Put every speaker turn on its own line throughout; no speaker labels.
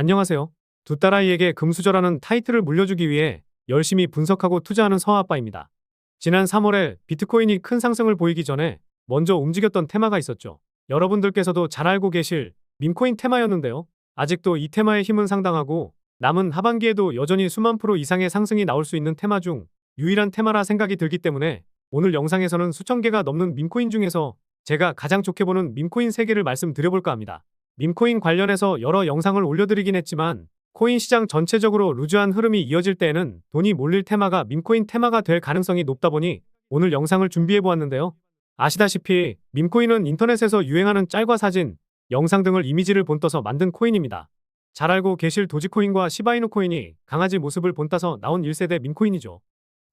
안녕하세요. 두 딸아이에게 금수저라는 타이틀을 물려주기 위해 열심히 분석하고 투자하는 서아빠입니다. 지난 3월에 비트코인이 큰 상승을 보이기 전에 먼저 움직였던 테마가 있었죠. 여러분들께서도 잘 알고 계실 밈코인 테마였는데요. 아직도 이 테마의 힘은 상당하고 남은 하반기에도 여전히 수만 프로 이상의 상승이 나올 수 있는 테마 중 유일한 테마라 생각이 들기 때문에 오늘 영상에서는 수천 개가 넘는 밈코인 중에서 제가 가장 좋게 보는 밈코인 3개를 말씀드려볼까 합니다. 밈코인 관련해서 여러 영상을 올려드리긴 했지만 코인 시장 전체적으로 루즈한 흐름이 이어질 때에는 돈이 몰릴 테마가 밈코인 테마가 될 가능성이 높다 보니 오늘 영상을 준비해보았는데요. 아시다시피 밈코인은 인터넷에서 유행하는 짤과 사진, 영상 등을 이미지를 본떠서 만든 코인입니다. 잘 알고 계실 도지코인과 시바이누 코인이 강아지 모습을 본따서 나온 1세대 밈코인이죠.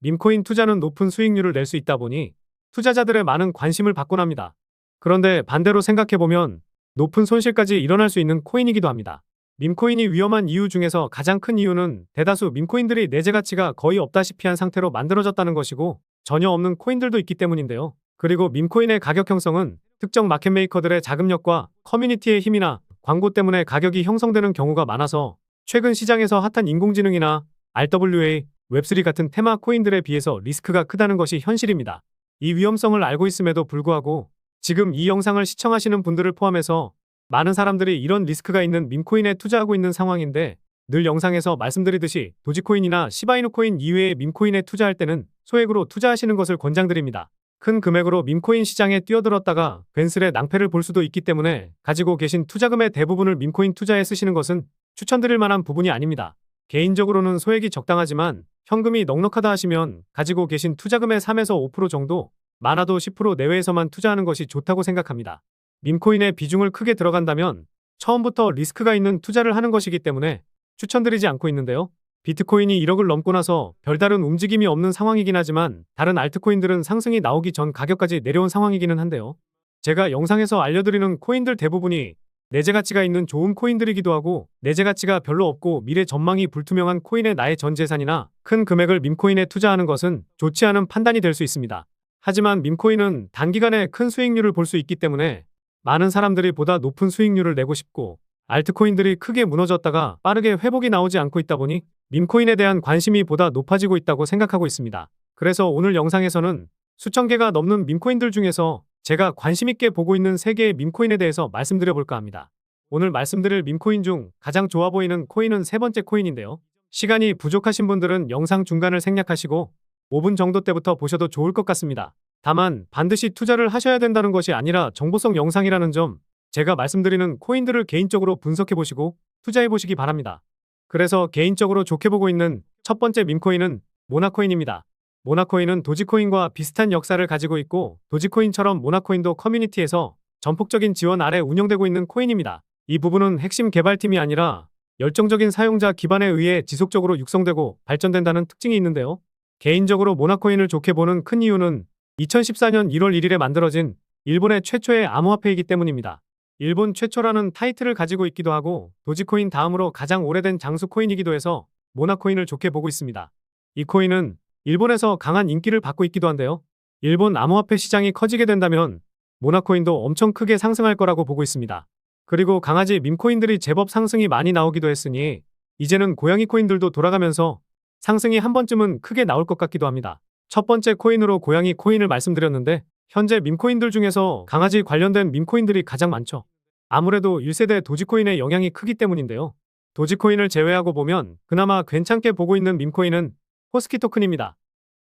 밈코인 투자는 높은 수익률을 낼 수 있다 보니 투자자들의 많은 관심을 받곤 합니다. 그런데 반대로 생각해보면 높은 손실까지 일어날 수 있는 코인이기도 합니다. 밈코인이 위험한 이유 중에서 가장 큰 이유는 대다수 밈코인들이 내재 가치가 거의 없다시피 한 상태로 만들어졌다는 것이고 전혀 없는 코인들도 있기 때문인데요. 그리고 밈코인의 가격 형성은 특정 마켓메이커들의 자금력과 커뮤니티의 힘이나 광고 때문에 가격이 형성되는 경우가 많아서 최근 시장에서 핫한 인공지능이나 RWA, 웹3 같은 테마 코인들에 비해서 리스크가 크다는 것이 현실입니다. 이 위험성을 알고 있음에도 불구하고 지금 이 영상을 시청하시는 분들을 포함해서 많은 사람들이 이런 리스크가 있는 밈코인에 투자하고 있는 상황인데 늘 영상에서 말씀드리듯이 도지코인이나 시바이누 코인 이외의 밈코인에 투자할 때는 소액으로 투자하시는 것을 권장드립니다. 큰 금액으로 밈코인 시장에 뛰어들었다가 괜스레 낭패를 볼 수도 있기 때문에 가지고 계신 투자금의 대부분을 밈코인 투자에 쓰시는 것은 추천드릴 만한 부분이 아닙니다. 개인적으로는 소액이 적당하지만 현금이 넉넉하다 하시면 가지고 계신 투자금의 3에서 5% 정도, 많아도 10% 내외에서만 투자하는 것이 좋다고 생각합니다. 밈코인의 비중을 크게 들어간다면 처음부터 리스크가 있는 투자를 하는 것이기 때문에 추천드리지 않고 있는데요. 비트코인이 1억을 넘고 나서 별다른 움직임이 없는 상황이긴 하지만 다른 알트코인들은 상승이 나오기 전 가격까지 내려온 상황이기는 한데요. 제가 영상에서 알려드리는 코인들 대부분이 내재 가치가 있는 좋은 코인들이기도 하고 내재 가치가 별로 없고 미래 전망이 불투명한 코인의 나의 전 재산이나 큰 금액을 밈코인에 투자하는 것은 좋지 않은 판단이 될 수 있습니다. 하지만 밈코인은 단기간에 큰 수익률을 볼 수 있기 때문에 많은 사람들이 보다 높은 수익률을 내고 싶고 알트코인들이 크게 무너졌다가 빠르게 회복이 나오지 않고 있다 보니 밈코인에 대한 관심이 보다 높아지고 있다고 생각하고 있습니다. 그래서 오늘 영상에서는 수천 개가 넘는 밈코인들 중에서 제가 관심 있게 보고 있는 3개의 밈코인에 대해서 말씀드려볼까 합니다. 오늘 말씀드릴 밈코인 중 가장 좋아 보이는 코인은 3번째 코인인데요. 시간이 부족하신 분들은 영상 중간을 생략하시고 5분 정도 때부터 보셔도 좋을 것 같습니다. 다만 반드시 투자를 하셔야 된다는 것이 아니라 정보성 영상이라는 점, 제가 말씀드리는 코인들을 개인적으로 분석해보시고 투자해보시기 바랍니다. 그래서 개인적으로 좋게 보고 있는 첫 번째 밈코인은 모나코인입니다. 모나코인은 도지코인과 비슷한 역사를 가지고 있고 도지코인처럼 모나코인도 커뮤니티에서 전폭적인 지원 아래 운영되고 있는 코인입니다. 이 부분은 핵심 개발팀이 아니라 열정적인 사용자 기반에 의해 지속적으로 육성되고 발전된다는 특징이 있는데요. 개인적으로 모나코인을 좋게 보는 큰 이유는 2014년 1월 1일에 만들어진 일본의 최초의 암호화폐이기 때문입니다. 일본 최초라는 타이틀을 가지고 있기도 하고 도지코인 다음으로 가장 오래된 장수 코인이기도 해서 모나코인을 좋게 보고 있습니다. 이 코인은 일본에서 강한 인기를 받고 있기도 한데요. 일본 암호화폐 시장이 커지게 된다면 모나코인도 엄청 크게 상승할 거라고 보고 있습니다. 그리고 강아지 밈코인들이 제법 상승이 많이 나오기도 했으니 이제는 고양이 코인들도 돌아가면서 상승이 한 번쯤은 크게 나올 것 같기도 합니다. 첫 번째 코인으로 고양이 코인을 말씀드렸는데 현재 밈코인들 중에서 강아지 관련된 밈코인들이 가장 많죠. 아무래도 1세대 도지코인의 영향이 크기 때문인데요. 도지코인을 제외하고 보면 그나마 괜찮게 보고 있는 밈코인은 호스키 토큰입니다.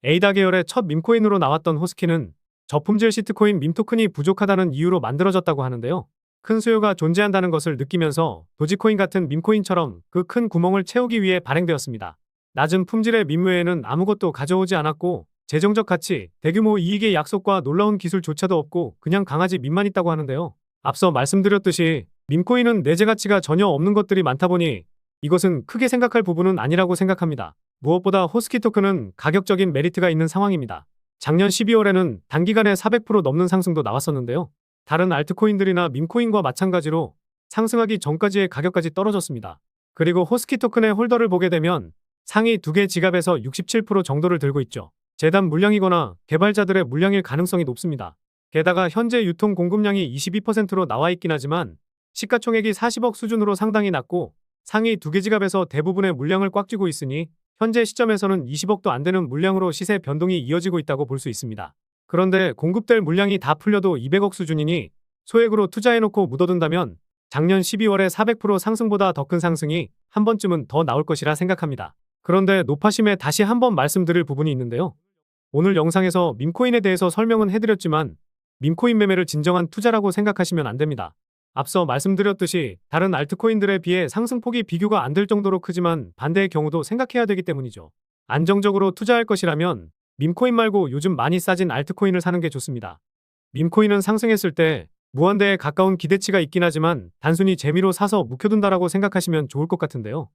에이다 계열의 첫 밈코인으로 나왔던 호스키는 저품질 시트코인 밈토큰이 부족하다는 이유로 만들어졌다고 하는데요. 큰 수요가 존재한다는 것을 느끼면서 도지코인 같은 밈코인처럼 그 큰 구멍을 채우기 위해 발행되었습니다. 낮은 품질의 밈 외에는 아무것도 가져오지 않았고 재정적 가치, 대규모 이익의 약속과 놀라운 기술조차도 없고 그냥 강아지 밈만 있다고 하는데요. 앞서 말씀드렸듯이 밈코인은 내재 가치가 전혀 없는 것들이 많다 보니 이것은 크게 생각할 부분은 아니라고 생각합니다. 무엇보다 호스키 토큰은 가격적인 메리트가 있는 상황입니다. 작년 12월에는 단기간에 400% 넘는 상승도 나왔었는데요. 다른 알트코인들이나 밈코인과 마찬가지로 상승하기 전까지의 가격까지 떨어졌습니다. 그리고 호스키 토큰의 홀더를 보게 되면 상위 2개 지갑에서 67% 정도를 들고 있죠. 재단 물량이거나 개발자들의 물량일 가능성이 높습니다. 게다가 현재 유통 공급량이 22%로 나와 있긴 하지만 시가총액이 40억 수준으로 상당히 낮고 상위 두 개 지갑에서 대부분의 물량을 꽉 쥐고 있으니 현재 시점에서는 20억도 안 되는 물량으로 시세 변동이 이어지고 있다고 볼 수 있습니다. 그런데 공급될 물량이 다 풀려도 200억 수준이니 소액으로 투자해놓고 묻어둔다면 작년 12월에 400% 상승보다 더 큰 상승이 한 번쯤은 더 나올 것이라 생각합니다. 그런데 노파심에 다시 한번 말씀드릴 부분이 있는데요. 오늘 영상에서 밈코인에 대해서 설명은 해드렸지만 밈코인 매매를 진정한 투자라고 생각하시면 안 됩니다. 앞서 말씀드렸듯이 다른 알트코인들에 비해 상승폭이 비교가 안 될 정도로 크지만 반대의 경우도 생각해야 되기 때문이죠. 안정적으로 투자할 것이라면 밈코인 말고 요즘 많이 싸진 알트코인을 사는 게 좋습니다. 밈코인은 상승했을 때 무한대에 가까운 기대치가 있긴 하지만 단순히 재미로 사서 묵혀둔다라고 생각하시면 좋을 것 같은데요.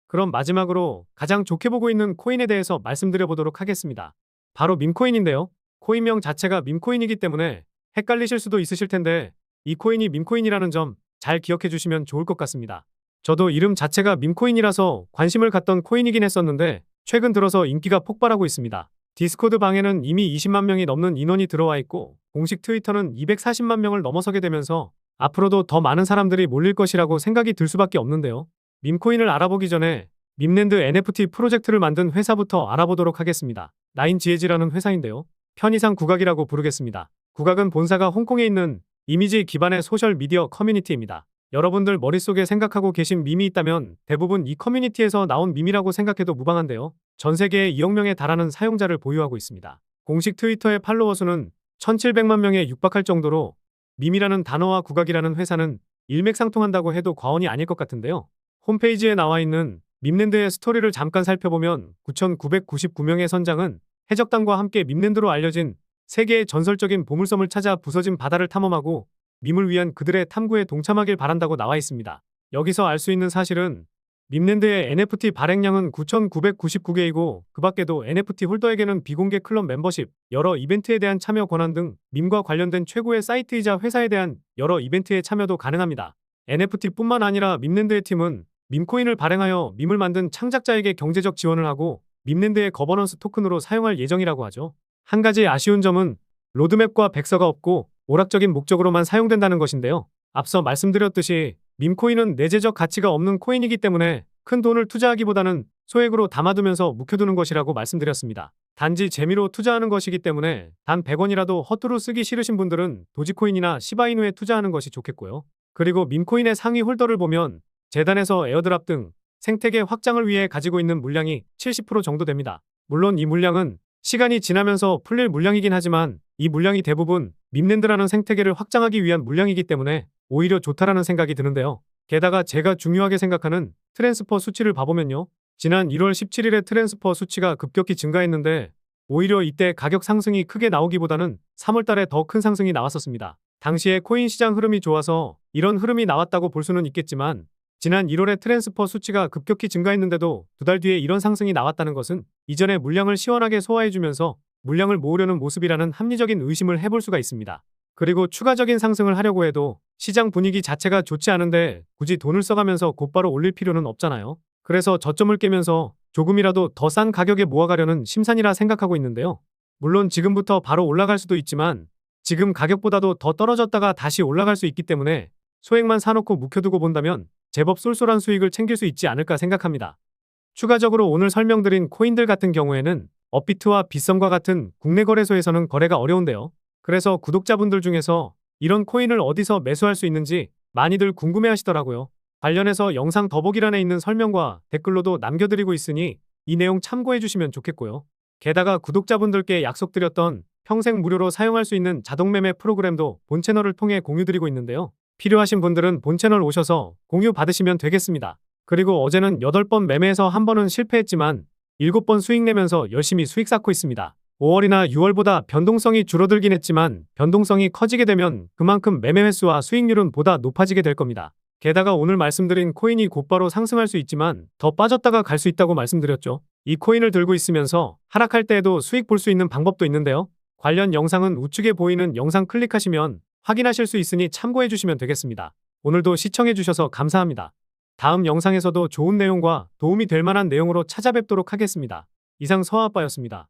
그럼 마지막으로 가장 좋게 보고 있는 코인에 대해서 말씀드려 보도록 하겠습니다. 바로 밈코인인데요. 코인명 자체가 밈코인이기 때문에 헷갈리실 수도 있으실 텐데 이 코인이 밈코인이라는 점 잘 기억해 주시면 좋을 것 같습니다. 저도 이름 자체가 밈코인이라서 관심을 갖던 코인이긴 했었는데 최근 들어서 인기가 폭발하고 있습니다. 디스코드 방에는 이미 20만 명이 넘는 인원이 들어와 있고 공식 트위터는 240만 명을 넘어서게 되면서 앞으로도 더 많은 사람들이 몰릴 것이라고 생각이 들 수밖에 없는데요. 밈코인을 알아보기 전에 밈랜드 NFT 프로젝트를 만든 회사부터 알아보도록 하겠습니다. 나인지에지라는 회사인데요. 편의상 국악이라고 부르겠습니다. 국악은 본사가 홍콩에 있는 이미지 기반의 소셜미디어 커뮤니티입니다. 여러분들 머릿속에 생각하고 계신 밈이 있다면 대부분 이 커뮤니티에서 나온 밈이라고 생각해도 무방한데요. 전 세계에 2억 명에 달하는 사용자를 보유하고 있습니다. 공식 트위터의 팔로워 수는 1700만 명에 육박할 정도로 밈이라는 단어와 국악이라는 회사는 일맥상통한다고 해도 과언이 아닐 것 같은데요. 홈페이지에 나와 있는 밈랜드의 스토리를 잠깐 살펴보면 9,999명의 선장은 해적단과 함께 밈랜드로 알려진 세계의 전설적인 보물섬을 찾아 부서진 바다를 탐험하고 밈을 위한 그들의 탐구에 동참하길 바란다고 나와 있습니다. 여기서 알 수 있는 사실은 밈랜드의 NFT 발행량은 9,999개이고 그 밖에도 NFT 홀더에게는 비공개 클럽 멤버십, 여러 이벤트에 대한 참여 권한 등 밈과 관련된 최고의 사이트이자 회사에 대한 여러 이벤트에 참여도 가능합니다. NFT뿐만 아니라 밈랜드의 팀은 밈코인을 발행하여 밈을 만든 창작자에게 경제적 지원을 하고 밈랜드의 거버넌스 토큰으로 사용할 예정이라고 하죠. 한 가지 아쉬운 점은 로드맵과 백서가 없고 오락적인 목적으로만 사용된다는 것인데요. 앞서 말씀드렸듯이 밈코인은 내재적 가치가 없는 코인이기 때문에 큰 돈을 투자하기보다는 소액으로 담아두면서 묵혀두는 것이라고 말씀드렸습니다. 단지 재미로 투자하는 것이기 때문에 단 100원이라도 허투루 쓰기 싫으신 분들은 도지코인이나 시바이누에 투자하는 것이 좋겠고요. 그리고 밈코인의 상위 홀더를 보면 재단에서 에어드랍 등 생태계 확장을 위해 가지고 있는 물량이 70% 정도 됩니다. 물론 이 물량은 시간이 지나면서 풀릴 물량이긴 하지만 이 물량이 대부분 밈랜드라는 생태계를 확장하기 위한 물량이기 때문에 오히려 좋다라는 생각이 드는데요. 게다가 제가 중요하게 생각하는 트랜스퍼 수치를 봐보면요. 지난 1월 17일에 트랜스퍼 수치가 급격히 증가했는데 오히려 이때 가격 상승이 크게 나오기보다는 3월 달에 더 큰 상승이 나왔었습니다. 당시에 코인 시장 흐름이 좋아서 이런 흐름이 나왔다고 볼 수는 있겠지만 지난 1월에 트랜스퍼 수치가 급격히 증가했는데도 두 달 뒤에 이런 상승이 나왔다는 것은 이전에 물량을 시원하게 소화해주면서 물량을 모으려는 모습이라는 합리적인 의심을 해볼 수가 있습니다. 그리고 추가적인 상승을 하려고 해도 시장 분위기 자체가 좋지 않은데 굳이 돈을 써가면서 곧바로 올릴 필요는 없잖아요. 그래서 저점을 깨면서 조금이라도 더 싼 가격에 모아가려는 심산이라 생각하고 있는데요. 물론 지금부터 바로 올라갈 수도 있지만 지금 가격보다도 더 떨어졌다가 다시 올라갈 수 있기 때문에 소액만 사놓고 묵혀두고 본다면 제법 쏠쏠한 수익을 챙길 수 있지 않을까 생각합니다. 추가적으로 오늘 설명드린 코인들 같은 경우에는 업비트와 빗썸과 같은 국내 거래소에서는 거래가 어려운데요. 그래서 구독자분들 중에서 이런 코인을 어디서 매수할 수 있는지 많이들 궁금해하시더라고요. 관련해서 영상 더보기란에 있는 설명과 댓글로도 남겨드리고 있으니 이 내용 참고해주시면 좋겠고요. 게다가 구독자분들께 약속드렸던 평생 무료로 사용할 수 있는 자동매매 프로그램도 본 채널을 통해 공유드리고 있는데요. 필요하신 분들은 본 채널 오셔서 공유 받으시면 되겠습니다. 그리고 어제는 8번 매매해서 한 번은 실패했지만 7번 수익 내면서 열심히 수익 쌓고 있습니다. 5월이나 6월보다 변동성이 줄어들긴 했지만 변동성이 커지게 되면 그만큼 매매 횟수와 수익률은 보다 높아지게 될 겁니다. 게다가 오늘 말씀드린 코인이 곧바로 상승할 수 있지만 더 빠졌다가 갈 수 있다고 말씀드렸죠. 이 코인을 들고 있으면서 하락할 때에도 수익 볼 수 있는 방법도 있는데요. 관련 영상은 우측에 보이는 영상 클릭하시면 확인하실 수 있으니 참고해 주시면 되겠습니다. 오늘도 시청해 주셔서 감사합니다. 다음 영상에서도 좋은 내용과 도움이 될 만한 내용으로 찾아뵙도록 하겠습니다. 이상 서아빠였습니다.